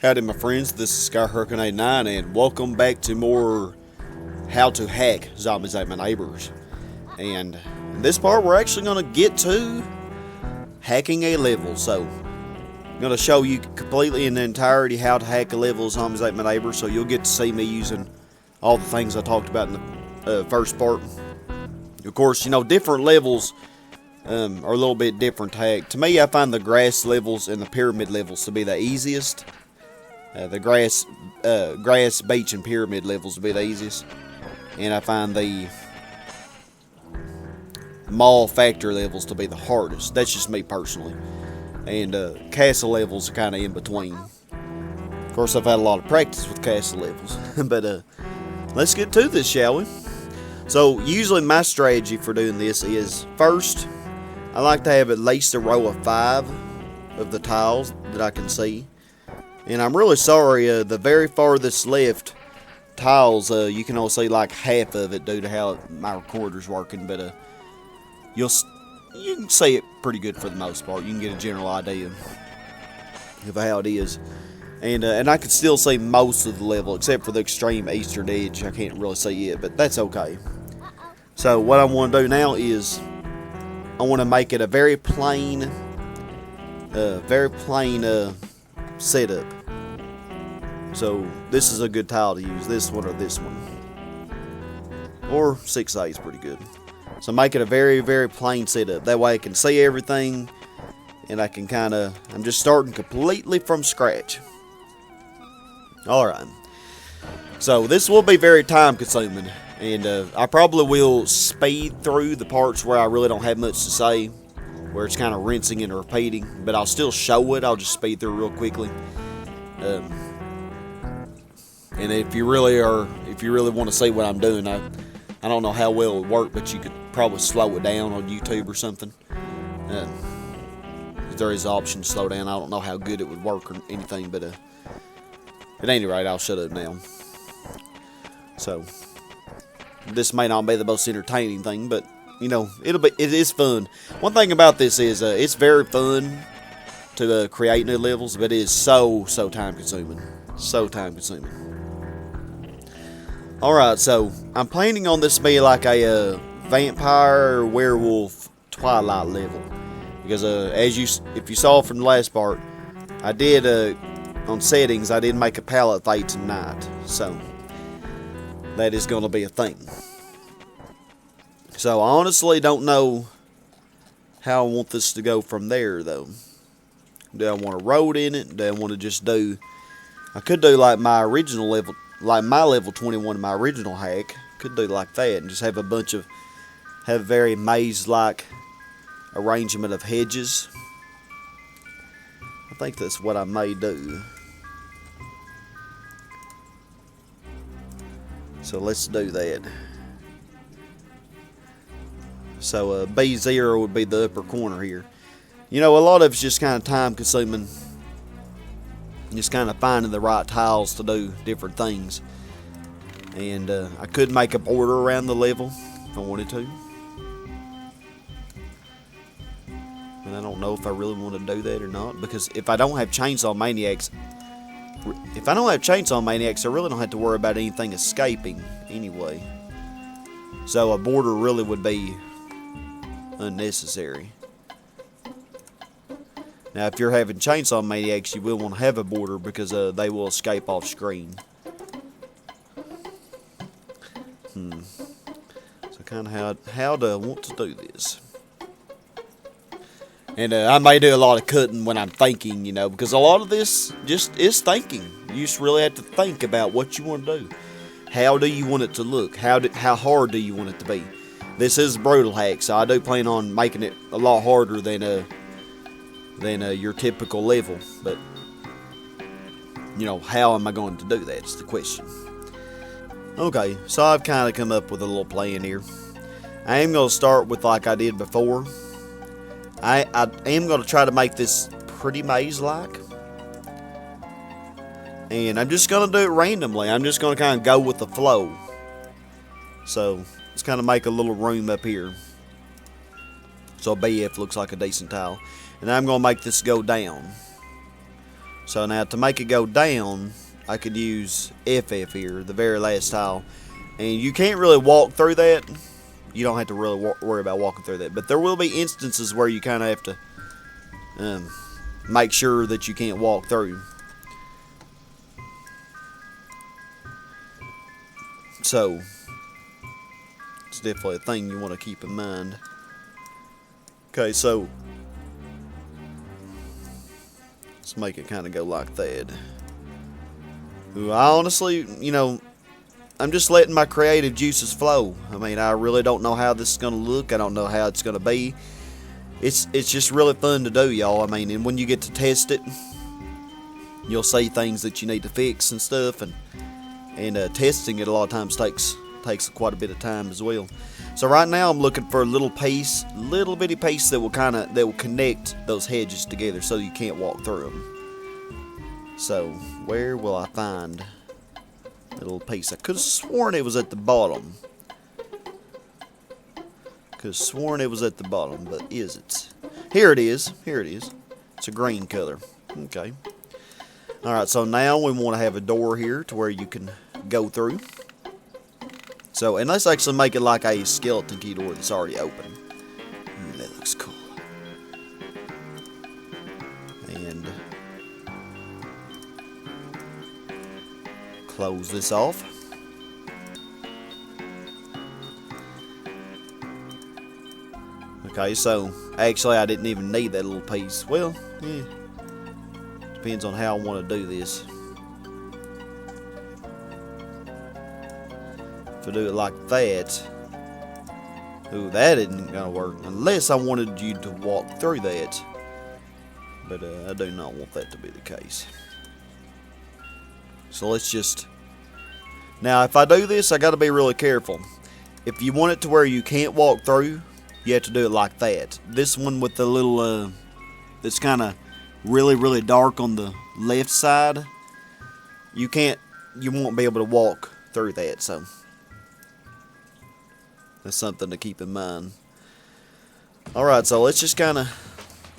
Howdy my friends, this is Skyhurricane89 and welcome back to more how to hack Zombies Ate My Neighbors. And in this part we're actually going to get to hacking a level. So I'm going to show you completely in the entirety how to hack a level of Zombies Ate My Neighbors, so you'll get to see me using all the things I talked about in the first part. Of course, you know, different levels are a little bit different to hack. To me, I find the grass levels and the pyramid levels to be the easiest. The grass, beach, and pyramid levels to be the easiest. And I find the mall factory levels to be the hardest. That's just me personally. And castle levels are kind of in between. Of course, I've had a lot of practice with castle levels. But let's get to this, shall we? So, usually my strategy for doing this is, first, I like to have at least a row of 5 of the tiles that I can see. And I'm really sorry, the very farthest left tiles, you can only see like half of it due to how my recorder's working, but you can see it pretty good for the most part. You can get a general idea of how it is. And I can still see most of the level, except for the extreme eastern edge. I can't really see it, but that's okay. So what I want to do now is, I want to make it a very plain setup. So this is a good tile to use, this one or this one, or 6A is pretty good. So make it a very, very plain setup. That way I can see everything, and I can I'm just starting completely from scratch. Alright, so this will be very time consuming, and I probably will speed through the parts where I really don't have much to say, where it's kind of rinsing and repeating, but I'll still show it. I'll just speed through real quickly. And if you really want to see what I'm doing, I don't know how well it would work, but you could probably slow it down on YouTube or something. If there is an option to slow down, I don't know how good it would work or anything, but at any rate, I'll shut up now. So this may not be the most entertaining thing, but you know, it is fun. One thing about this is it's very fun to create new levels, but it is so time consuming. So time consuming. Alright, so I'm planning on this to be like a vampire werewolf twilight level. Because if you saw from the last part, I did on settings, I did make a palette fade to night. So that is going to be a thing. So I honestly don't know how I want this to go from there, though. Do I want a road in it? Do I want to just do... I could do like my original level, like my level 21 in my original hack. Could do like that and just have have a very maze-like arrangement of hedges. I think that's what I may do. So let's do that. So B0 would be the upper corner here. You know, a lot of it's just kind of time consuming. Just kind of finding the right tiles to do different things. And I could make a border around the level if I wanted to. And I don't know if I really want to do that or not. Because if I don't have Chainsaw Maniacs, I really don't have to worry about anything escaping anyway. So a border really would be unnecessary. Now, if you're having Chainsaw Maniacs, you will want to have a border because they will escape off screen. So kind of how do I want to do this? And I may do a lot of cutting when I'm thinking, you know, because a lot of this just is thinking. You just really have to think about what you want to do. How do you want it to look? How hard do you want it to be? This is a brutal hack, so I do plan on making it a lot harder than your typical level. But, you know, how am I going to do that is the question. Okay, so I've kind of come up with a little plan here. I am going to start with like I did before. I am going to try to make this pretty maze-like. And I'm just going to do it randomly. I'm just going to kind of go with the flow. So, let's kind of make a little room up here. So BF looks like a decent tile. And I'm going to make this go down. So now to make it go down, I could use FF here, the very last tile. And you can't really walk through that. You don't have to really worry about walking through that. But there will be instances where you kind of have to make sure that you can't walk through. So, it's definitely a thing you want to keep in mind. Okay, so let's make it kind of go like that. Ooh, I honestly, I'm just letting my creative juices flow. I mean, I really don't know how this is going to look. I don't know how it's going to be. It's just really fun to do, y'all. I mean, and when you get to test it, you'll see things that you need to fix and stuff. And testing it a lot of times takes quite a bit of time as well. So right now I'm looking for a little bitty piece that will connect those hedges together so you can't walk through them. So where will I find a little piece? I could have sworn it was at the bottom. But is it? Here it is. It's a green color. Okay. Alright, so now we want to have a door here to where you can go through. So, and let's actually make it like a skeleton key door that's already open. That looks cool. And close this off. Okay, so actually I didn't even need that little piece. Well, yeah. Depends on how I want to do this. If I do it like that, ooh, that isn't gonna work unless I wanted you to walk through that. But I do not want that to be the case. So let's just. Now, if I do this, I got to be really careful. If you want it to where you can't walk through, you have to do it like that. This one with the little, that's kind of really dark on the left side, you won't be able to walk through that, so that's something to keep in mind. Alright, so let's just kind of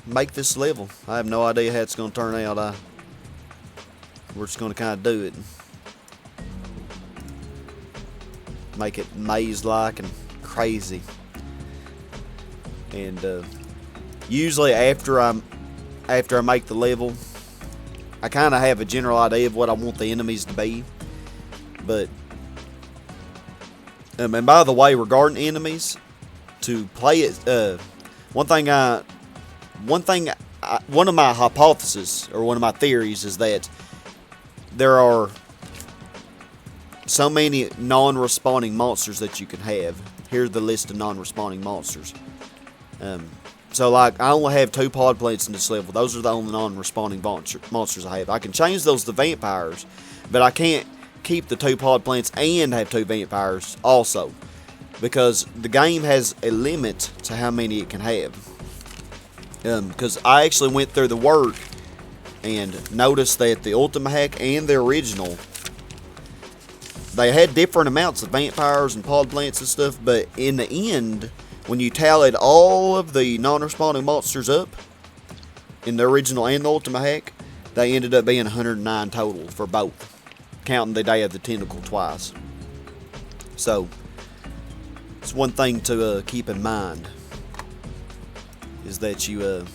make this level. I have no idea how it's going to turn out. We're just going to kind of do it. Make it maze-like and crazy. And usually after I make the level, I kind of have a general idea of what I want the enemies to be. But and by the way, regarding enemies, to play it, one of my hypotheses or one of my theories is that there are so many non-respawning monsters that you can have. Here's the list of non-respawning monsters. So like I only have 2 pod plants in this level. Those are the only non-respawning monsters I have. I can change those to vampires, but I can't keep the 2 pod plants and have 2 vampires also, because the game has a limit to how many it can have. Because I actually went through the work and noticed that the Ultimate Hack and the original, they had different amounts of vampires and pod plants and stuff, but in the end, when you tallied all of the non-respawning monsters up in the original and the Ultimate Hack, they ended up being 109 total for both, counting the Day of the Tentacle twice. So it's one thing to keep in mind, is that you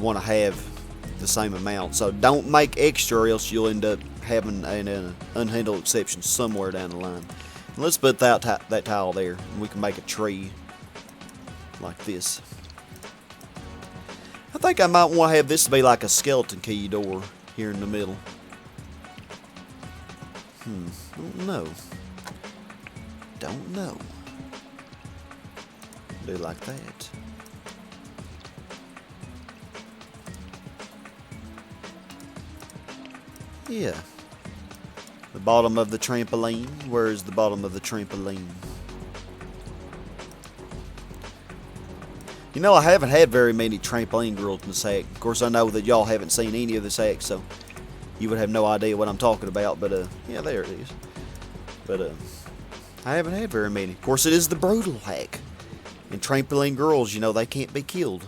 want to have the same amount. So don't make extra, or else you'll end up having an unhandled exception somewhere down the line. And let's put that tile there, and we can make a tree like this. I think I might want to have this be like a skeleton key door here in the middle. Don't know. Do like that. Yeah. The bottom of the trampoline. Where is the bottom of the trampoline? You know, I haven't had very many trampoline girls in this hack. Of course, I know that y'all haven't seen any of this hack, so you would have no idea what I'm talking about. But, yeah, there it is. But, I haven't had very many. Of course, it is the brutal hack. And trampoline girls, you know, they can't be killed.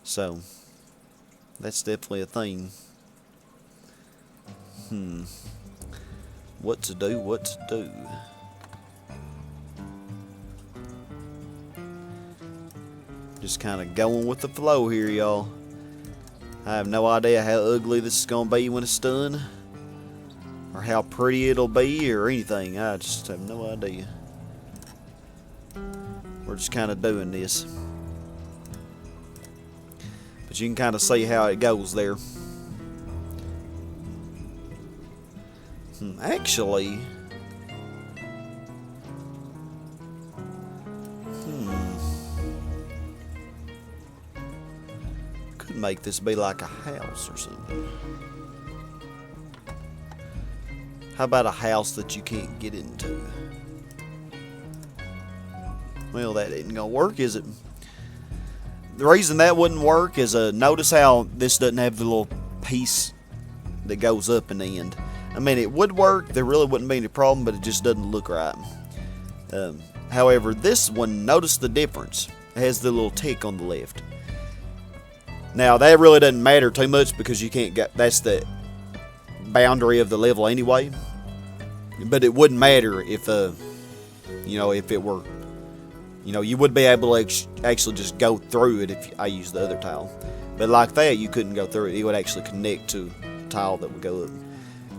So that's definitely a thing. What to do, what to do. Just kind of going with the flow here, y'all. I have no idea how ugly this is going to be when it's done, or how pretty it'll be, or anything. I just have no idea. We're just kind of doing this. But you can kind of see how it goes there. Actually, could make this be like a house or something. How about a house that you can't get into? Well, that isn't gonna work, is it? The reason that wouldn't work is, notice how this doesn't have the little piece that goes up in the end. I mean, it would work, there really wouldn't be any problem, but it just doesn't look right. However, this one, notice the difference. It has the little tick on the left. Now, that really doesn't matter too much because you can't get, that's the boundary of the level anyway. But it wouldn't matter if, you know, if it were, you know, you would be able to actually just go through it if I used the other tile. But like that, you couldn't go through it. It would actually connect to the tile that would go up.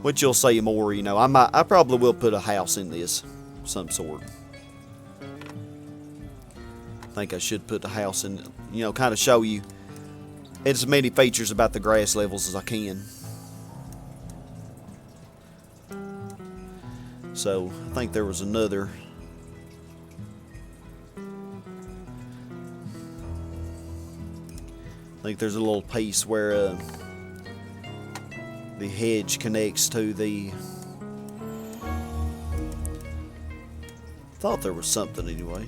Which you'll see more, you know. I probably will put a house in this, some sort. I think I should put the house in, you know, kind of show you as many features about the grass levels as I can. So, I think there was another. I think there's a little piece where the hedge connects to the... Thought there was something anyway.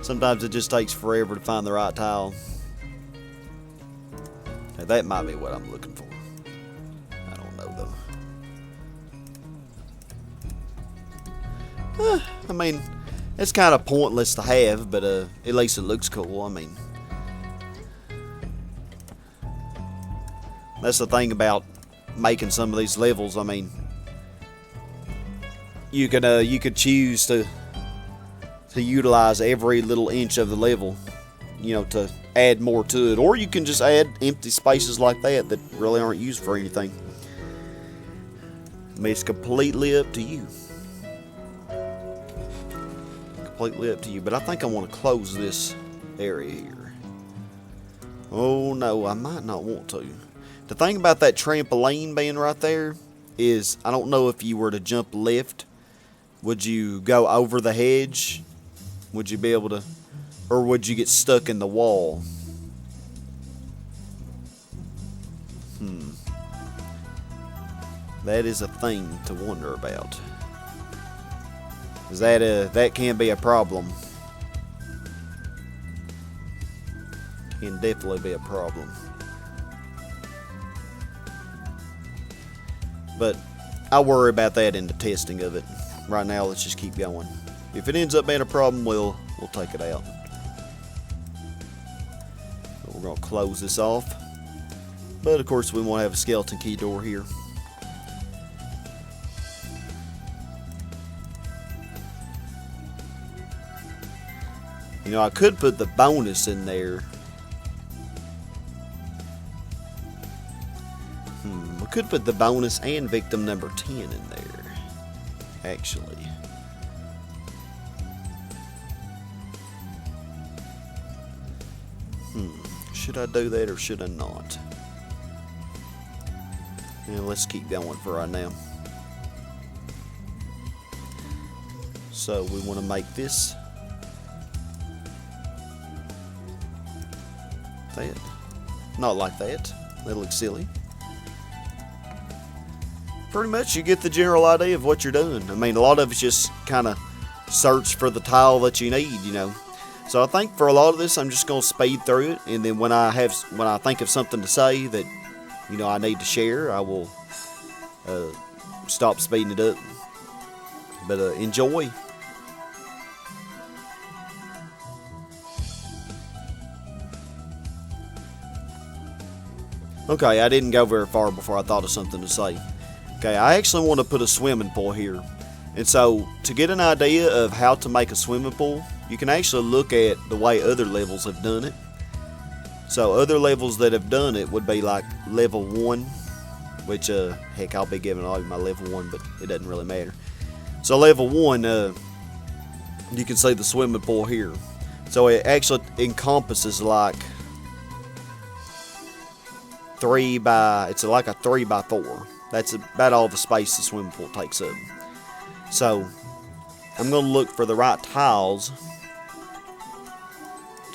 Sometimes it just takes forever to find the right tile. Now, that might be what I'm looking for. I don't know though. I mean, it's kind of pointless to have, but at least it looks cool. I mean, that's the thing about making some of these levels. I mean, you could choose to utilize every little inch of the level, you know, to add more to it, or you can just add empty spaces like that really aren't used for anything. I mean, it's completely up to you. Completely up to you. But I think I want to close this area here. Oh no, I might not want to. The thing about that trampoline being right there is, I don't know if you were to jump left, would you go over the hedge? Would you be able to, or would you get stuck in the wall? That is a thing to wonder about. 'Cause that can be a problem. Can definitely be a problem. But I'll worry about that in the testing of it. Right now, let's just keep going. If it ends up being a problem, we'll take it out. But we're going to close this off. But of course, we want to have a skeleton key door here. You know, I could put the bonus in there. We could put the bonus and victim number 10 in there, actually. Should I do that or should I not? Yeah, let's keep going for right now. So we want to make this that. Not like that. That looks silly. Pretty much you get the general idea of what you're doing. I mean, a lot of it's just kind of search for the tile that you need, you know. So I think for a lot of this, I'm just going to speed through it, and then when I think of something to say that, you know, I need to share, I will stop speeding it up. But enjoy. Okay, I didn't go very far before I thought of something to say. Okay, I actually want to put a swimming pool here. And so, to get an idea of how to make a swimming pool, you can actually look at the way other levels have done it. So, other levels that have done it would be like level 1, which, heck, I'll be giving all my level 1, but it doesn't really matter. So, level 1, you can see the swimming pool here. So, it actually encompasses like it's like a 3x4. That's about all the space the swimming pool takes up. So, I'm going to look for the right tiles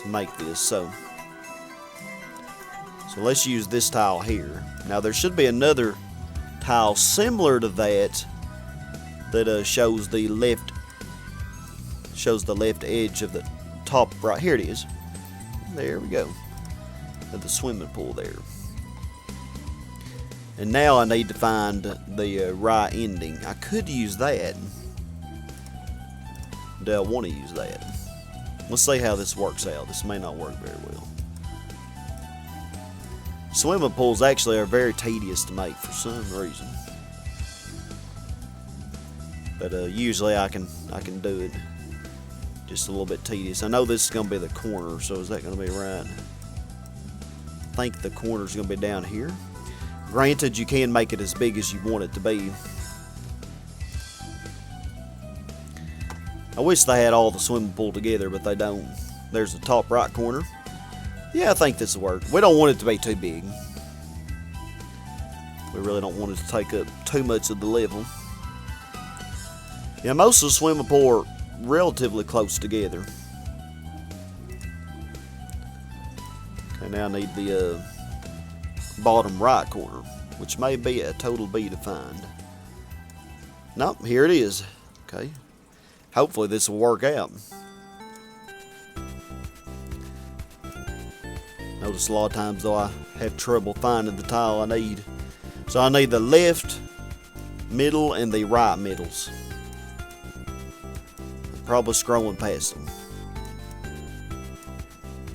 to make this. So let's use this tile here. Now, there should be another tile similar to that shows the left edge of the top right. Here it is. There we go. Of the swimming pool there. And now I need to find the right ending. I could use that. Do I want to use that? Let's see how this works out. This may not work very well. Swimming pools actually are very tedious to make for some reason. But usually I can do it. Just a little bit tedious. I know this is going to be the corner, so is that going to be right? I think the corner is going to be down here. Granted, you can make it as big as you want it to be. I wish they had all the swimming pool together, but they don't. There's the top right corner. Yeah, I think this will work. We don't want it to be too big. We really don't want it to take up too much of the level. Yeah, most of the swimming pool are relatively close together. Okay, now I need the bottom right corner, which may be a total B to find. Nope, here it is. Okay, hopefully this will work out. Notice a lot of times though I have trouble finding the tile I need. So I need the left middle and the right middles. I'm probably scrolling past them.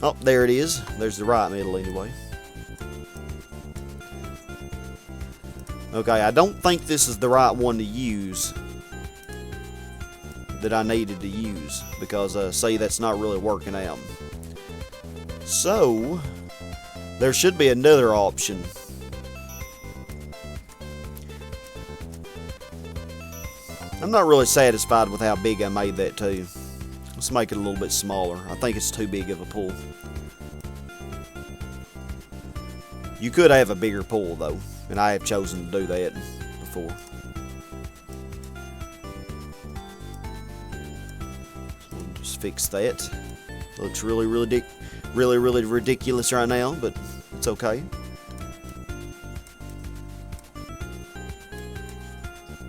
Oh, there it is. There's the right middle anyway. Okay, I don't think this is the right one to use that I needed to use because, see, that's not really working out. So, there should be another option. I'm not really satisfied with how big I made that too. Let's make it a little bit smaller. I think it's too big of a pool. You could have a bigger pool though, and I have chosen to do that before. So we'll just fix that. Looks really ridiculous right now, but it's okay.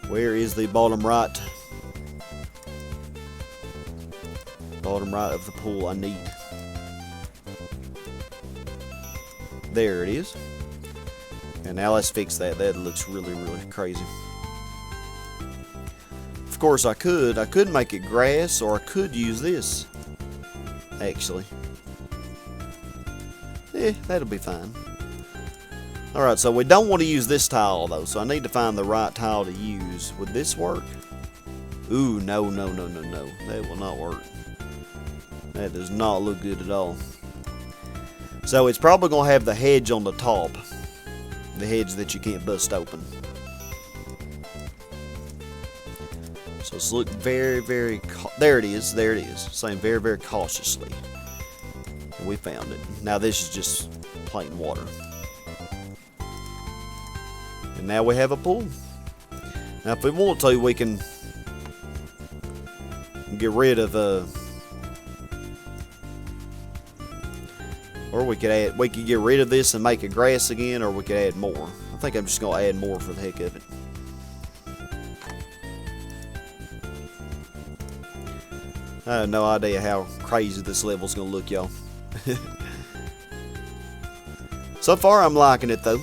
Where is the bottom right? Bottom right of the pool I need. There it is. And now let's fix that. That looks really crazy. Of course I could make it grass, or I could use this. Actually. That'll be fine. Alright, so we don't want to use this tile though, so I need to find the right tile to use. Would this work? Ooh, no. That will not work. That does not look good at all. So it's probably going to have the hedge on the top. The hedge that you can't bust open. So let's look very there it is. Saying very cautiously. And we found it. Now this is just plain water. And now we have a pool. Now if we want to, we can get rid of or we could get rid of this and make it grass again, or we could add more. I think I'm just gonna add more for the heck of it. I have no idea how crazy this level's gonna look, y'all. So far I'm liking it though.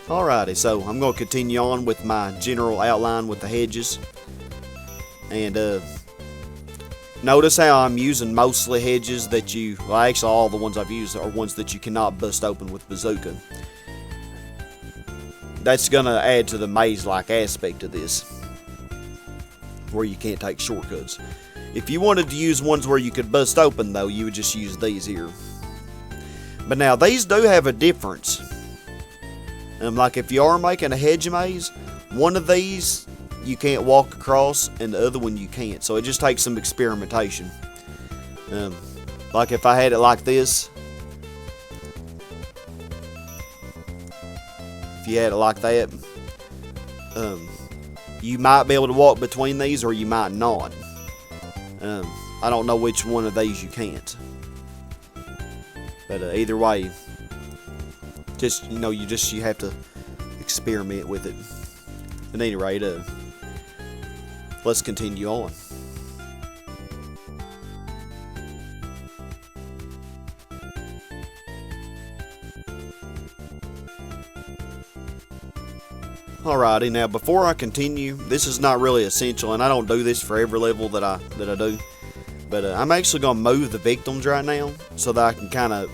Alrighty, so I'm going to continue on with my general outline with the hedges. And Notice how I'm using mostly hedges that well, actually all the ones I've used are ones that you cannot bust open with bazooka. That's going to add to the maze-like aspect of this, where you can't take shortcuts. If you wanted to use ones where you could bust open, though, you would just use these here. But now, these do have a difference. Like if you are making a hedge maze, one of these you can't walk across, and the other one you can't. So it just takes some experimentation. Like if I had it like this, if you had it like that, you might be able to walk between these, or you might not. I don't know which one of these you can't. But either way, just you have to experiment with it. At any rate, let's continue on. Alrighty, now before I continue, this is not really essential, and I don't do this for every level that I do, but I'm actually going to move the victims right now, so that I can kind of,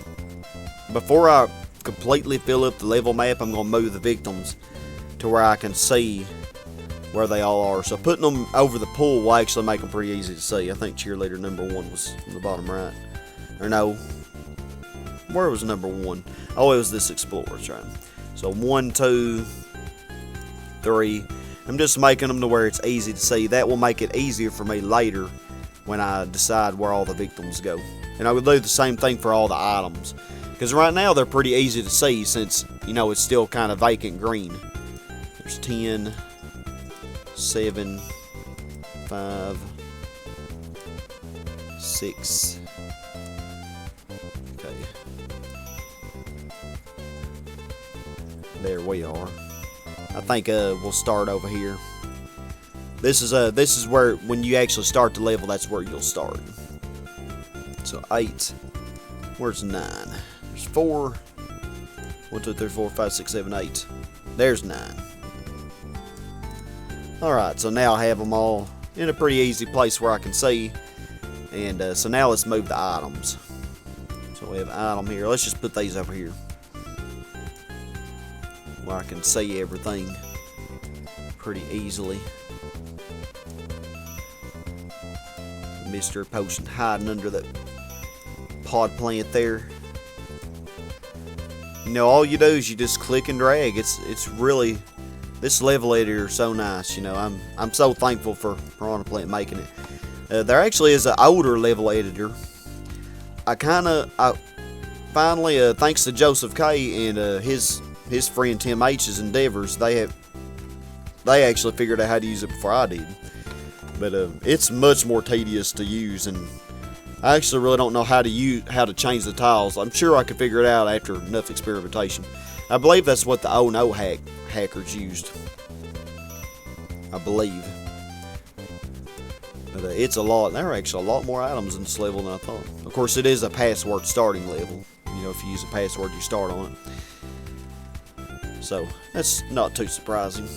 before I completely fill up the level map, I'm going to move the victims to where I can see where they all are. So putting them over the pool will actually make them pretty easy to see. I think cheerleader number 1 was on the bottom right. Or no, where was number 1? Oh, it was this explorer's right. So 1, 2, 3. I'm just making them to where it's easy to see. That will make it easier for me later when I decide where all the victims go. And I would do the same thing for all the items, because right now they're pretty easy to see since, it's still kind of vacant green. There's 10, 7, 5, 6. Okay. There we are. I think we'll start over here. This is where, when you actually start the level, that's where you'll start. So 8. Where's 9? There's 4. 1, 2, 3, 4, 5, 6, 7, 8. There's 9. Alright, so now I have them all in a pretty easy place where I can see. And so now let's move the items. So we have an item here. Let's just put these over here, where I can see everything pretty easily. Mystery potion hiding under that pod plant there. All you do is you just click and drag. It's really, this level editor is so nice. I'm so thankful for Piranhaplant making it. There actually is an older level editor. I finally, thanks to Joseph K and his friend Tim H's endeavors, they actually figured out how to use it before I did. But it's much more tedious to use, and I actually really don't know how to change the tiles. I'm sure I could figure it out after enough experimentation. I believe that's what the O&O hackers used. I believe. But it's a lot. There are actually a lot more items in this level than I thought. Of course, it is a password starting level. If you use a password, you start on it. So, that's not too surprising.